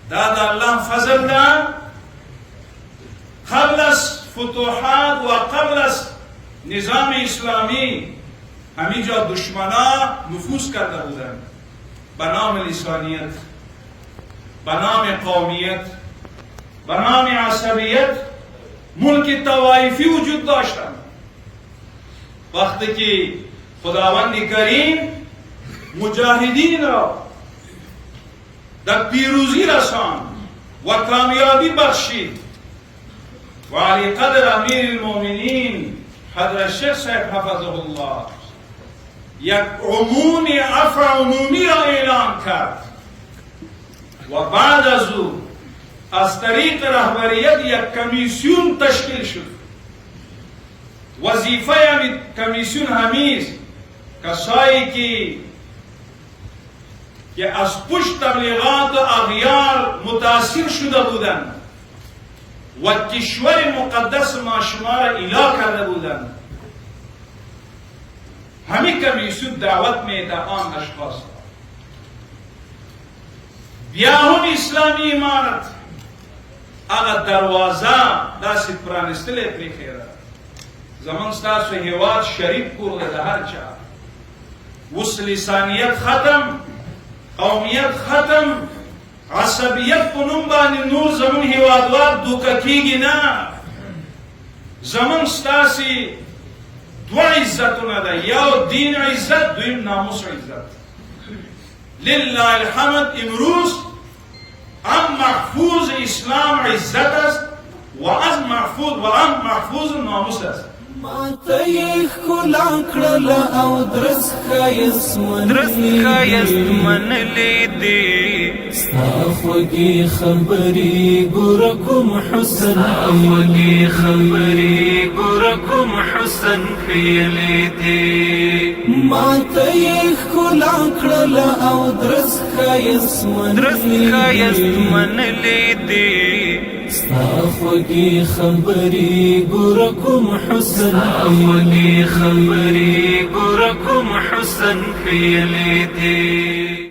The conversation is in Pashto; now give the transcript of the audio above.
دا دا الله فضل دا قبل از فتوحات و قبل از نظام اسلامی همین جا دشمنا نفوذ کرده بودند به نام لسانیت، به نام قومیت، به نام عصبیت ملک طوائفی وجود داشتند. وقتی که خداوند کریم مجاهدین را در پیروزی رساند و کامیابی بخشید و علی قدر امیر المؤمنین حضرت شیخ صاحب حفظه الله یک عفو عمومی را اعلان کرد و بعد از او از طریق رهبریت یک کمیسیون تشکیل شد. وظیفه همین کمیسیون همیست کسایی که از پشت تبلیغات و اغیار متاثر شده بودند و کشور مقدس ما شما را اله کرده بودند، همین کمیسیون دعوت میده آن اشخاص. بیاهم اسلامی امارت اگر دروازه داسې پرانستلی پرېښې ده، زمونږ ستاسو هېواد شریف کور دی د هر چا. اوس لسانیت ختم، قومیت ختم، عصبیت په نوم باندې نور زمونږ هېوادوال دوکه کېږي نه. زمونږ ستاسې دوه عزتونه ده، یو دین عزت، دویم ناموس عزت. لله الحمد امروز ام محفوظ اسلام عزت است و از محفوظ ناموس است. ماته یې ښکلا کړله او درست ښایست منلې دي، ستا خوږې خبرې ګوره کوم حسن ښیلې دي. ماته یې ښکلا کړله او درست ښایست منلې دي، ستا خوږې خبرې ګوره کوم حسن ښیلې دي.